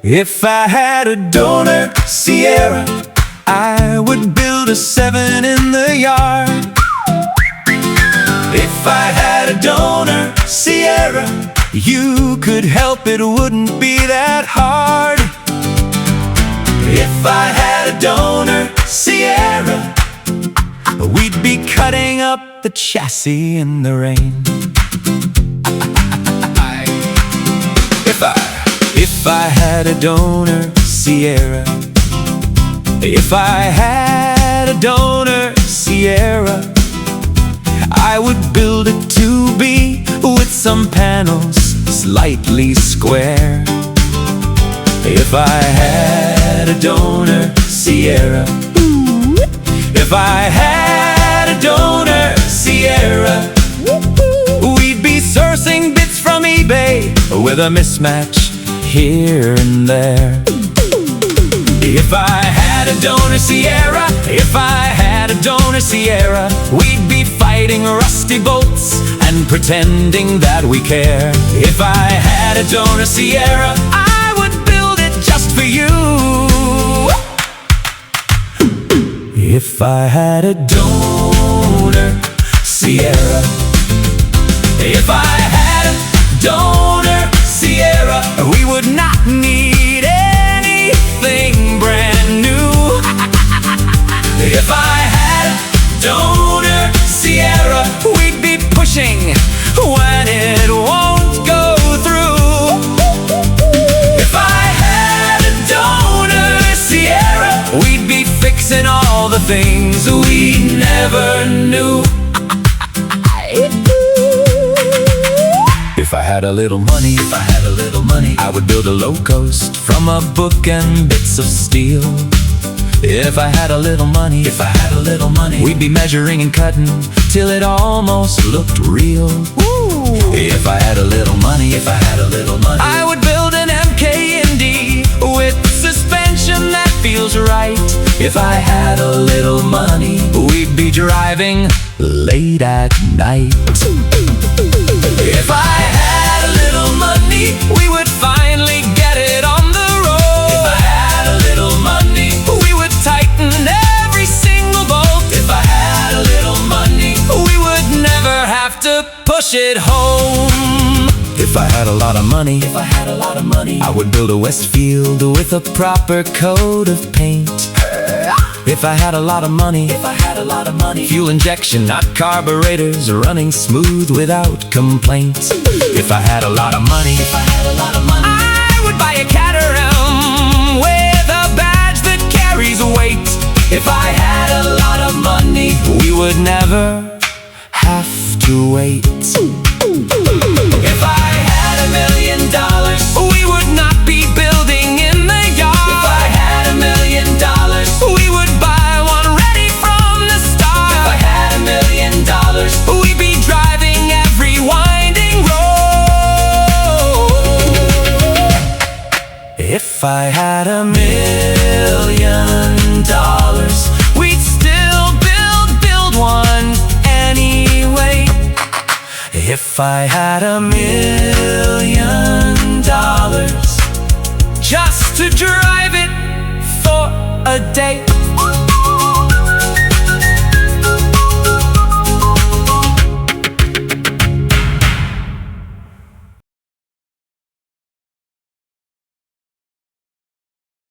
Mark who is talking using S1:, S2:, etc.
S1: If I had a donor Sierra, I would build a 7 in the yard. If I had a donor Sierra, you could help, it wouldn't be that hard. If I had a donor Sierra, we'd be cutting up the chassis in the rain. If I had a donor Sierra, if I had a donor Sierra, I would build a 2B with some panels slightly square. If I had a donor Sierra, if I had a donor Sierra, we'd be sourcing bits from eBay with a mismatch here and there. If I had a donor Sierra, if I had a donor Sierra, we'd be fighting rusty bolts and pretending that we care. If I had a donor Sierra, I would build it just for you. If I had a donor Sierra, if I had a donor Sierra, we would not need anything brand new. If I had a donor Sierra, we'd be pushing when it won't go through. If I had a donor Sierra, we'd be fixing all the things we never knew. If I had a little money, if I had a little money, I would build a Locost from a book and bits of steel. If I had a little money, if I had a little money, we'd be measuring and cutting till it almost looked real. Ooh. If I had a little money, if I had a little money, I would build an MK Indy with suspension that feels right. If I had a little money, we'd be driving late at night. If I had a little money, we would finally get it on the road. If I had a little money, we would tighten every single bolt. If I had a little money, we would never have to push it home. If I had a lot of money, if I had a lot of money, I would build a Westfield with a proper coat of paint. If I had a lot of money, if I had a lot of money, fuel injection, not carburetors, running smooth without complaint. If I had a lot of money, if I had a lot of money, I would buy a Caterham with a badge that carries weight. If I had a lot of money, we would never have to wait. If I had $1 million, we would not be building in the yard. If I had $1 million, we would buy one ready from the start. If I had $1 million, we'd be driving every winding road. If I had $1 million, we'd still build one anyway. If I had $1 million, just to drive it for a day.